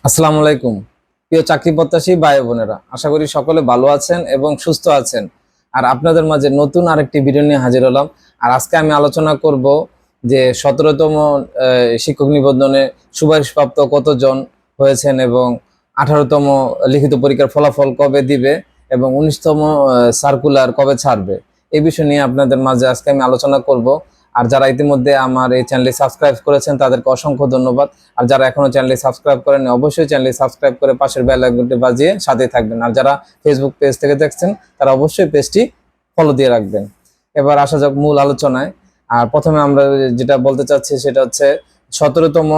আসসালামু আলাইকুম। প্রিয় চাকরি প্রত্যাশী ভাই বোনেরা, আশা করি সকলে ভালো আছেন এবং সুস্থ আছেন। আর আপনাদের মাঝে নতুন আরেকটি ভিডিও নিয়ে হাজির হলাম। আর আজকে আমি আলোচনা করব যে 17তম শিক্ষক নিবন্ধনে সুপারিশপ্রাপ্ত কতজন হয়েছেন এবং 18তম লিখিত পরীক্ষার ফলাফল কবে দিবে এবং 19তম সার্কুলার কবে ছাড়বে, এই বিষয় নিয়ে আপনাদের মাঝে আজকে আমি আলোচনা করব। আর যারা ইতিমধ্যে আমার এই চ্যানেলটি সাবস্ক্রাইব করেছেন তাদেরকে অসংখ্য ধন্যবাদ। আর যারা এখনো চ্যানেলটি সাবস্ক্রাইব করেননি অবশ্যই চ্যানেলটি সাবস্ক্রাইব করে পাশের বেল আইকনটি বাজিয়ে সাথে থাকবেন। আর যারা ফেসবুক পেজ থেকে দেখছেন তারা অবশ্যই পেজটি ফলো দিয়ে রাখবেন। এবার আসা যাক মূল আলোচনায়। আর প্রথমে আমরা যেটা বলতে চাচ্ছি সেটা হচ্ছে 17তম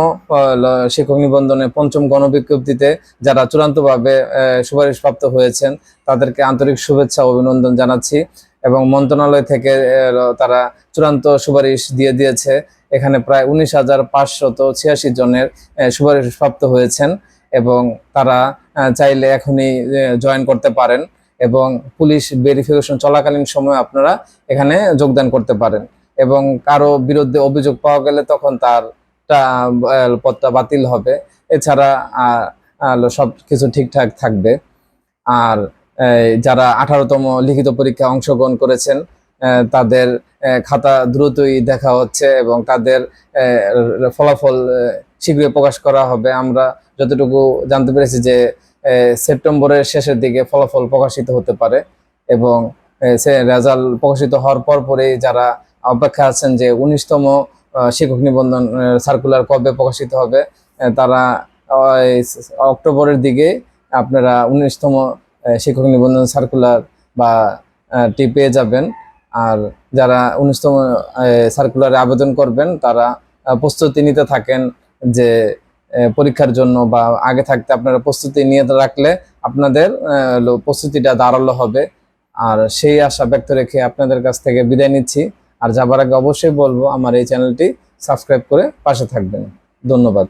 শিক্ষক নিবন্ধনে পঞ্চম গণবিজ্ঞপ্তিতে যারা চূড়ান্তভাবে সুপারিশপ্রাপ্ত হয়েছেন তাদেরকে আন্তরিক শুভেচ্ছা ও অভিনন্দন জানাচ্ছি। এবং মন্ত্রণালয় থেকে তারা চূড়ান্ত সুপারিশ দিয়ে দিয়েছে। এখানে প্রায় 19,586 জনের সুপারিশপ্রাপ্ত হয়েছেন এবং তারা চাইলে এখনই জয়েন করতে পারেন এবং পুলিশ ভেরিফিকেশন চলাকালীন সময় আপনারা এখানে যোগদান করতে পারেন। এবং কারো বিরুদ্ধে অভিযোগ পাওয়া গেলে তখন তার পদটা বাতিল হবে। এছাড়া সব কিছু ঠিকঠাক থাকবে। আর যারা 18তম লিখিত পরীক্ষায় অংশগ্রহণ করেছেন তাদের খাতা দ্রুতই দেখা হচ্ছে এবং তাদের ফলাফল শীঘ্রই প্রকাশ করা হবে। আমরা যতটুকু জানতে পেরেছি যে সেপ্টেম্বরের শেষের দিকে ফলাফল প্রকাশিত হতে পারে এবং সে রেজাল্ট প্রকাশিত হওয়ার পরেই যারা অপেক্ষা আছেন যে 19তম শিক্ষক নিবন্ধন সার্কুলার কবে প্রকাশিত হবে, তারা অক্টোবরের দিকে আপনারা 19তম শিক্ষক নিবন্ধন সার্কুলার বা টি পেয়ে যাবেন। আর যারা 19তম সার্কুলারে আবেদন করবেন তারা প্রস্তুতি নিতে থাকেন যে পরীক্ষার জন্য, বা আগে থাকতে আপনারা প্রস্তুতি নিয়ে রাখলে আপনাদের প্রস্তুতিটা ধারালো হবে। আর সেই আশা ব্যক্ত রেখে আপনাদের কাছ থেকে বিদায় নিচ্ছি। আর যাবার আগে অবশ্যই বলবো আমার এই চ্যানেলটি সাবস্ক্রাইব করে পাশে থাকবেন। ধন্যবাদ।